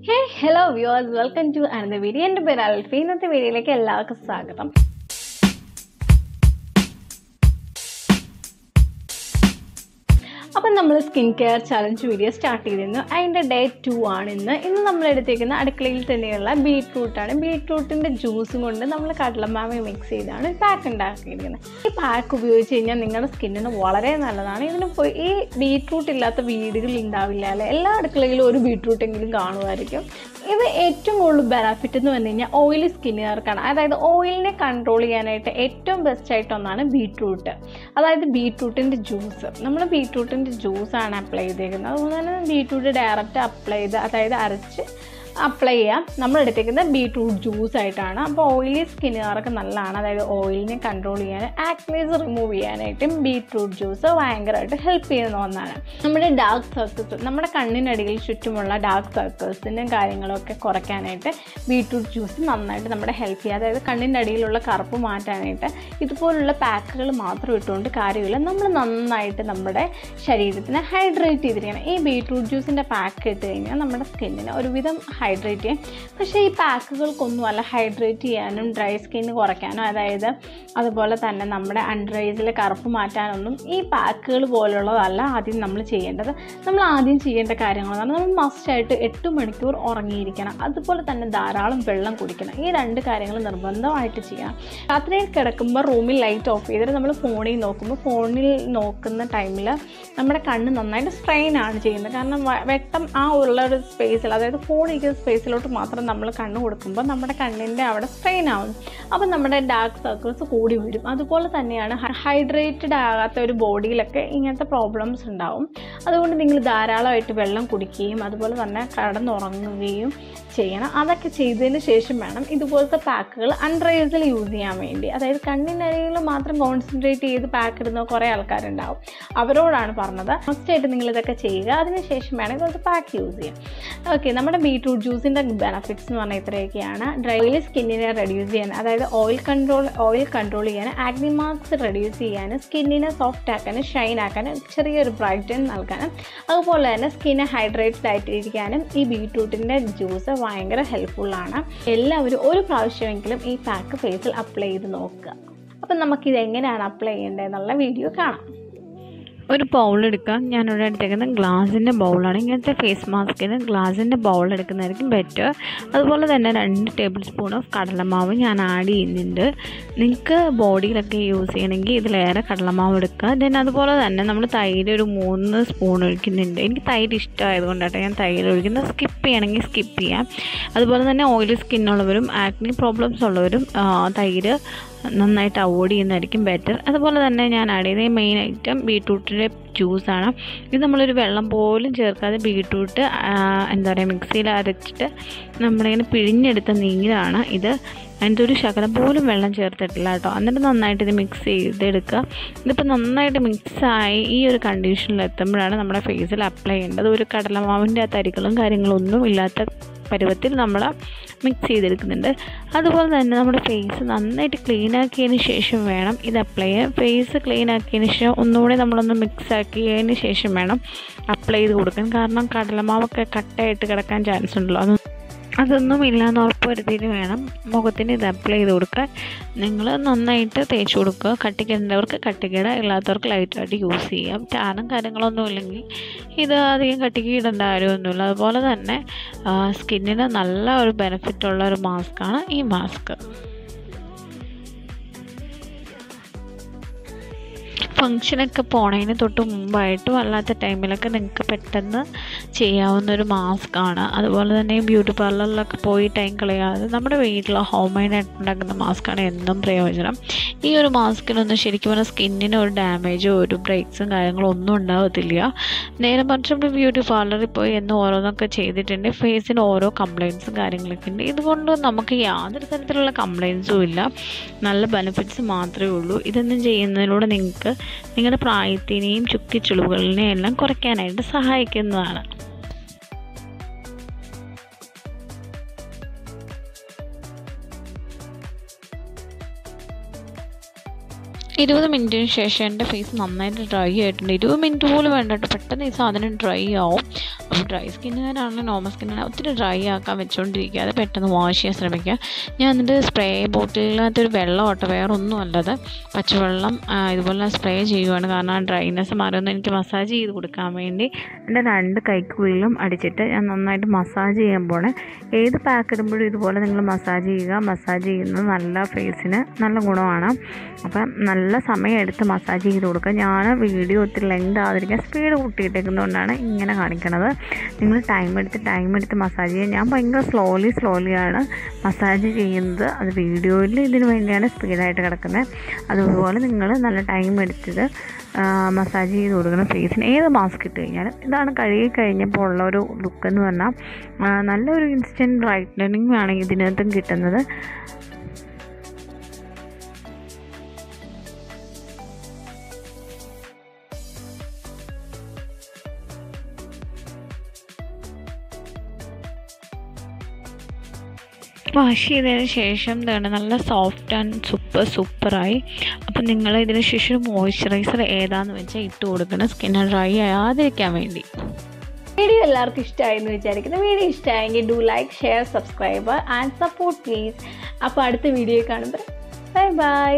Hey, hello viewers, welcome to another video. എൻ്റെ പേര് അൽഫി. ഇന്നത്തെ വീഡിയോയിലേക്ക് എല്ലാവർക്കും സ്വാഗതം. അപ്പോൾ നമ്മൾ skin care challenge video start ചെയ്തിരുന്നു. അതിൻ്റെ ഡേ 2 ആണ് ഇന്ന് നമ്മൾ എടുത്തേക്കുന്ന അടുക്കളയിൽ തന്നെയുള്ള ബീട്രൂട്ടാണ്. ബീട്രൂട്ടിൻ്റെ ജ്യൂസും കൊണ്ട് നമ്മൾ കടലമാവ് മിക്സ് ചെയ്താണ് പാക്ക് ഉണ്ടാക്കിയിരിക്കുന്നത്. ഈ പാക്ക് ഉപയോഗിച്ച് കഴിഞ്ഞാൽ നിങ്ങളുടെ സ്കിന്നിന് വളരെ നല്ലതാണ്. ഇതിന് ഈ ബീട്രൂട്ട് ഇല്ലാത്ത വീടുകളിൽ ഉണ്ടാവില്ല അല്ലേ? എല്ലാ അടുക്കളയിലും ഒരു ബീട്രൂട്ടെങ്കിലും കാണുമായിരിക്കും. ഇത് ഏറ്റവും കൂടുതൽ ബെനിഫിറ്റ് എന്ന് പറഞ്ഞു കഴിഞ്ഞാൽ ഓയിലി സ്കിന്നുകാർക്കാണ്. അതായത് ഓയിലിനെ കൺട്രോൾ ചെയ്യാനായിട്ട് ഏറ്റവും ബെസ്റ്റ് ആയിട്ടൊന്നാണ് ബീട്രൂട്ട്. അതായത് ബീട്രൂട്ടിൻ്റെ ജ്യൂസ്. നമ്മൾ ബീട്രൂട്ടിൻ്റെ ജ്യൂസാണ് അപ്ലൈ ചെയ്തേക്കുന്നത്. അതുകൊണ്ട് തന്നെ ബീട്രൂട്ട് ഡയറക്റ്റ് അപ്ലൈ ചെയ്ത് അതായത് അരച്ച് അപ്ലൈ ചെയ്യാം. നമ്മൾ എടുത്തേക്കുന്നത് ബീട്രൂട്ട് ജ്യൂസ് ആയിട്ടാണ്. അപ്പോൾ ഓയിലി സ്കിന്നുകാർക്ക് നല്ലതാണ്. അതായത് ഓയിലിനെ കൺട്രോൾ ചെയ്യാൻ ആക്നീസ് റിമൂവ് ചെയ്യാനായിട്ടും ബീട്രൂട്ട് ജ്യൂസ് ഭയങ്കരമായിട്ട് ഹെൽപ്പ് ചെയ്യുന്ന ഒന്നാണ്. നമ്മുടെ ഡാർക്ക് സർക്കിൾസ്, നമ്മുടെ കണ്ണിനടിയിൽ ചുറ്റുമുള്ള ഡാർക്ക് സർക്കിൾസിൻ്റെയും കാര്യങ്ങളൊക്കെ കുറയ്ക്കാനായിട്ട് ബീട്രൂട്ട് ജ്യൂസ് നന്നായിട്ട് നമ്മുടെ ഹെൽപ്പ് ചെയ്യുക. അതായത് കണ്ണിൻ്റെ അടിയിലുള്ള കറുപ്പ് മാറ്റാനായിട്ട് ഇതുപോലുള്ള പാക്കുകൾ മാത്രം ഇട്ടുകൊണ്ട് കാര്യമില്ല. നമ്മൾ നന്നായിട്ട് നമ്മുടെ ശരീരത്തിനെ ഹൈഡ്രേറ്റ് ചെയ്തിരിക്കണം. ഈ ബീട്രൂട്ട് ജ്യൂസിൻ്റെ പാക്ക് ഇട്ട് കഴിഞ്ഞാൽ നമ്മുടെ സ്കിന്നിന് ഒരുവിധം ഹൈഡ്രേറ്റ് ചെയ്യാം. പക്ഷേ ഈ പാക്കുകൾക്കൊന്നുമല്ല ഹൈഡ്രേറ്റ് ചെയ്യാനും ഡ്രൈ സ്കിന്ന് കുറയ്ക്കാനും അതുപോലെ തന്നെ നമ്മുടെ അൺഡ്രൈസിലെ കറുപ്പ് മാറ്റാനൊന്നും ഈ പാക്കുകൾ പോലുള്ളതല്ല ആദ്യം നമ്മൾ ചെയ്യേണ്ടത്. നമ്മൾ ആദ്യം ചെയ്യേണ്ട കാര്യങ്ങളെന്ന് പറഞ്ഞാൽ നമ്മൾ മസ്റ്റായിട്ട് 8 മണിക്കൂർ ഉറങ്ങിയിരിക്കണം. അതുപോലെ തന്നെ ധാരാളം വെള്ളം കുടിക്കണം. ഈ 2 കാര്യങ്ങൾ നിർബന്ധമായിട്ട് ചെയ്യണം. രാത്രിയിൽ കിടക്കുമ്പോൾ റൂമിൽ ലൈറ്റ് ഓഫ് ചെയ്തിട്ട് നമ്മൾ ഫോണിൽ നോക്കുന്ന ടൈമിൽ നമ്മുടെ കണ്ണ് നന്നായിട്ട് സ്ട്രെയിൻ ആണ് ചെയ്യുന്നത്. കാരണം വെട്ടം ആ ഉള്ളൊരു സ്പേസിൽ, അതായത് ഫോണിൽ സ്പേസിലോട്ട് മാത്രം നമ്മൾ കണ്ണ് കൊടുക്കുമ്പോൾ നമ്മുടെ കണ്ണിൻ്റെ അവിടെ സ്ട്രെയിൻ ആവും. അപ്പം നമ്മുടെ ഡാർക്ക് സർക്കിൾസ് കൂടി വരും. അതുപോലെ തന്നെയാണ് ഹൈഡ്രേറ്റഡ് ആകാത്ത ഒരു ബോഡിയിലൊക്കെ ഇങ്ങനത്തെ പ്രോബ്ലംസ് ഉണ്ടാവും. അതുകൊണ്ട് നിങ്ങൾ ധാരാളമായിട്ട് വെള്ളം കുടിക്കുകയും അതുപോലെ തന്നെ കിടന്നുറങ്ങുകയും ചെയ്യണം. അതൊക്കെ ചെയ്തതിന് ശേഷം വേണം ഇതുപോലത്തെ പാക്കുകൾ അൺഡ്രൈസിൽ യൂസ് ചെയ്യാൻ വേണ്ടി. അതായത് കണ്ണിനടിയിൽ മാത്രം കോൺസെൻട്രേറ്റ് ചെയ്ത് പാക്ക് ഇടുന്ന കുറേ ആൾക്കാരുണ്ടാവും. അവരോടാണ് പറഞ്ഞത് മസ്റ്റായിട്ട് നിങ്ങളിതൊക്കെ ചെയ്യുക. അതിനുശേഷം വേണം ഇതുപോലത്തെ പാക്ക് യൂസ് ചെയ്യാം. ഓക്കെ, നമ്മുടെ ബീട്രൂട്ട് ജ്യൂസിൻ്റെ ബെനിഫിറ്റ്സ് എന്ന് പറഞ്ഞാൽ ഇത്രയൊക്കെയാണ്. ഡ്രൈലി സ്കിന്നിനെ റെഡ്യൂസ് ചെയ്യാൻ, അതായത് ഓയിൽ കൺട്രോൾ ചെയ്യാൻ, ആക്നി മാർക്സ് റെഡ്യൂസ് ചെയ്യാൻ, സ്കിന്നിനെ സോഫ്റ്റ് ആക്കാനും ഷൈൻ ആക്കാനും ചെറിയൊരു ബ്രൈറ്റൻ നൽകാനും അതുപോലെ തന്നെ സ്കിന്നെ ഹൈഡ്രേറ്റഡ് ആയിട്ടിരിക്കാനും ഈ ബീട്രൂട്ടിൻ്റെ ജ്യൂസ് ഭയങ്കര ഹെൽപ്ഫുള്ളാണ്. എല്ലാവരും ഒരു പ്രാവശ്യമെങ്കിലും ഈ പാക്ക് ഫേസിൽ അപ്ലൈ ചെയ്ത് നോക്കുക. അപ്പം നമുക്കിത് എങ്ങനെയാണ് അപ്ലൈ ചെയ്യേണ്ടതെന്നുള്ള വീഡിയോ കാണാം. ഒരു ബൗൾ എടുക്കാം. ഞാനിവിടെ എടുത്തേക്കുന്നത് ഗ്ലാസിൻ്റെ ബൗളാണ്. ഇങ്ങനത്തെ ഫേസ് മാസ്കിന് ഗ്ലാസിൻ്റെ ബൗൾ എടുക്കുന്നതായിരിക്കും ബെറ്റർ. അതുപോലെ തന്നെ 2 ടേബിൾ സ്പൂൺ ഓഫ് കടലമാവ് ഞാൻ ആഡ് ചെയ്യുന്നുണ്ട്. നിങ്ങൾക്ക് ബോഡിയിലൊക്കെ യൂസ് ചെയ്യണമെങ്കിൽ ഇതിലേറെ കടലമാവ് എടുക്കുക. ദെൻ അതുപോലെ തന്നെ നമ്മൾ തൈര് ഒരു 3 സ്പൂൺ ഒഴിക്കുന്നുണ്ട്. എനിക്ക് തൈര് ഇഷ്ടമായതുകൊണ്ടാണ് ഞാൻ തൈര് ഒഴിക്കുന്നത്. സ്കിപ്പ് ചെയ്യണമെങ്കിൽ സ്കിപ്പ് ചെയ്യാം. അതുപോലെ തന്നെ ഓയിലി സ്കിന്നുള്ളവരും ആക്നി പ്രോബ്ലംസ് ഉള്ളവരും തൈര് നന്നായിട്ട് അവോയ്ഡ് ചെയ്യുന്നതായിരിക്കും ബെറ്റർ. അതുപോലെ തന്നെ ഞാൻ ആഡ് ചെയ്ത മെയിൻ ഐറ്റം ബീട്രൂട്ടിൻ്റെ ജ്യൂസാണ്. ഇത് നമ്മളൊരു വെള്ളം പോലും ചേർക്കാതെ ബീട്രൂട്ട് മിക്സിയിൽ അരച്ചിട്ട് നമ്മളിങ്ങനെ പിഴിഞ്ഞെടുത്ത നീരാണ് ഇത്. അതിൻ്റെ ഒരു ശകലം പോലും വെള്ളം ചേർത്തിട്ടില്ല കേട്ടോ. എന്നിട്ട് നന്നായിട്ട് ഇത് മിക്സ് ചെയ്തെടുക്കുക. ഇതിപ്പോൾ നന്നായിട്ട് മിക്സായി ഈ ഒരു കണ്ടീഷനിൽ എത്തുമ്പോഴാണ് നമ്മുടെ ഫേസിൽ അപ്ലൈ ചെയ്യേണ്ടത്. ഒരു കടലമാവിൻ്റെ ആ തരികളും കാര്യങ്ങളൊന്നും ഇല്ലാത്ത പരുവത്തിൽ നമ്മൾ മിക്സ് ചെയ്തെടുക്കുന്നുണ്ട്. അതുപോലെ തന്നെ നമ്മുടെ ഫേസ് നന്നായിട്ട് ക്ലീൻ ആക്കിയതിന് ശേഷം വേണം ഇത് അപ്ലൈ ചെയ്യാൻ. ഫേസ് ക്ലീൻ ആക്കിയതിന് ശേഷം ഒന്നുകൂടി നമ്മളൊന്ന് മിക്സ് ആക്കിയതിന് ശേഷം വേണം അപ്ലൈ ചെയ്ത് കൊടുക്കാൻ. കാരണം കടലമാവൊക്കെ കട്ടയായിട്ട് കിടക്കാൻ ചാൻസ് ഉണ്ടല്ലോ. അതൊന്നും ഇല്ലാന്ന് ഉറപ്പ് വരുത്തിയിട്ട് വേണം മുഖത്തിന് ഇത് അപ്ലൈ ചെയ്ത് കൊടുക്കാൻ. നിങ്ങൾ നന്നായിട്ട് തേച്ച് കൊടുക്കുക. കട്ടിക്കിടേണ്ടവർക്ക് കട്ടിക്കിട, ഇല്ലാത്തവർക്ക് ലൈറ്റായിട്ട് യൂസ് ചെയ്യാം. ടാനും കാര്യങ്ങളൊന്നും ഇല്ലെങ്കിൽ ഇത് അധികം കട്ടിക്ക് ഇടേണ്ട കാര്യമൊന്നുമില്ല. അതുപോലെ തന്നെ സ്കിന്നിന് നല്ല ഒരു ബെനിഫിറ്റുള്ള ഒരു മാസ്കാണ് ഈ മാസ്ക്. ഫങ്ഷനൊക്കെ പോണതിന് തൊട്ട് മുമ്പായിട്ടും അല്ലാത്ത ടൈമിലൊക്കെ നിങ്ങൾക്ക് പെട്ടെന്ന് ചെയ്യാവുന്നൊരു മാസ്കാണ്. അതുപോലെ തന്നെ ബ്യൂട്ടി പാർലറിലൊക്കെ പോയി ടൈം കളയാതെ നമ്മുടെ വീട്ടിൽ ഹോം മെയ്ഡായിട്ട് ഉണ്ടാക്കുന്ന മാസ്കാണ് എന്നും പ്രയോജനം. ഈ ഒരു മാസ്കിനൊന്നും ശരിക്കും പറഞ്ഞാൽ സ്കിന്നിന് ഒരു ഡാമേജോ ഒരു ബ്രേക്സും കാര്യങ്ങളും ഒന്നും ഉണ്ടാകത്തില്ല. നേരെ മറിച്ച് നമ്മൾ ബ്യൂട്ടി പാർലറിൽ പോയി എന്നും ഓരോന്നൊക്കെ ചെയ്തിട്ടുണ്ട് ഫേസിന് ഓരോ കംപ്ലയിൻസും കാര്യങ്ങളൊക്കെ ഉണ്ട്. ഇതുകൊണ്ട് നമുക്ക് യാതൊരു തരത്തിലുള്ള കംപ്ലയിൻസും ഇല്ല, നല്ല ബെനിഫിറ്റ്സ് മാത്രമേ ഉള്ളൂ. ഇതൊന്നും ചെയ്യുന്നതിലൂടെ നിങ്ങൾക്ക് നിങ്ങളുടെ പ്രായത്തിനെയും ചുക്കിച്ചുളിവുകളിനെയും എല്ലാം കുറയ്ക്കാനായിട്ട് സഹായിക്കുന്നതാണ്. 20 മിനിറ്റിന് ശേഷം എൻ്റെ ഫേസ് നന്നായിട്ട് ഡ്രൈ ആയിട്ടുണ്ട്. 20 മിനിറ്റ് പോലും വേണ്ട കേട്ടോ, പെട്ടെന്ന് ഈ സാധനം ഡ്രൈ ആവും. അപ്പോൾ ഡ്രൈ സ്കിന്നുകാരാണെങ്കിലും നോർമൽ സ്കിന്നുകാരാണ് ഒത്തിരി ഡ്രൈ ആക്കാൻ വെച്ചുകൊണ്ടിരിക്കാതെ പെട്ടെന്ന് വാഷ് ചെയ്യാൻ ശ്രമിക്കുക. ഞാൻ എന്നിട്ട് സ്പ്രേ ബോട്ടിലിനകത്തൊരു വെള്ളമോട്ടോ വേറെ ഒന്നും അല്ലത് പച്ചവെള്ളം ഇതുപോലെ സ്പ്രേ ചെയ്യുവാണ്. കാരണം ആ ഡ്രൈനെസ് മാറിയൊന്ന് എനിക്ക് മസാജ് ചെയ്ത് കൊടുക്കാൻ വേണ്ടി എൻ്റെ 2 കൈക്കുള്ളിലും അടിച്ചിട്ട് ഞാൻ നന്നായിട്ട് മസാജ് ചെയ്യാൻ പോണേ. ഏത് പാക്ക് ഇടുമ്പോഴും ഇതുപോലെ നിങ്ങൾ മസാജ് ചെയ്യുക. മസാജ് ചെയ്യുന്നത് നല്ല ഫേസിന് നല്ല ഗുണമാണ്. അപ്പം നല്ല സമയം എടുത്ത് മസാജ് ചെയ്ത് കൊടുക്കുക. ഞാൻ വീഡിയോ ഒത്തിരി ലെങ്ത് ആവാതിരിക്കാൻ സ്പീഡ് കൂട്ടിയിട്ടേക്കുന്നതുകൊണ്ടാണ് ഇങ്ങനെ കാണിക്കണത്. നിങ്ങൾ ടൈം എടുത്ത് മസാജ് ചെയ്യുക. ഞാൻ ഭയങ്കര സ്ലോലിയാണ് മസാജ് ചെയ്യുന്നത്. അത് വീഡിയോയിൽ ഇതിന് വേണ്ടിയാണ് സ്പീഡായിട്ട് കിടക്കുന്നത്. അതുപോലെ നിങ്ങൾ നല്ല ടൈം എടുത്തിട്ട് മസാജ് ചെയ്ത് കൊടുക്കണം ഫേസിന്. ഏത് മാസ്ക് ഇട്ട് കഴിഞ്ഞാലും ഇതാണ് കഴുകി കഴിഞ്ഞപ്പോൾ ഉള്ളൊരു ലുക്ക് എന്ന് പറഞ്ഞാൽ നല്ലൊരു ഇൻസ്റ്റൻറ്റ് ബ്രൈറ്റനിങ് ആണ് ഇതിനകത്തും കിട്ടുന്നത്. വാഷ് ചെയ്തതിന് ശേഷം ഇതാണ് നല്ല സോഫ്റ്റ് ആൻഡ് സൂപ്പറായി. അപ്പം നിങ്ങൾ ഇതിന് ശേഷം മോയ്സ്ചറൈസർ ഏതാണെന്ന് വെച്ചാൽ ഇട്ട് കൊടുക്കണം സ്കിന്ന് ഡ്രൈ ആകാതിരിക്കാൻ വേണ്ടി. വീഡിയോ എല്ലാവർക്കും ഇഷ്ടമായെന്ന് വിചാരിക്കുന്നു. വീഡിയോ ഇഷ്ടമായെങ്കിൽ do like, share, subscribe and support please. അപ്പോൾ അടുത്ത വീഡിയോ കാണുമ്പോൾ ബൈ.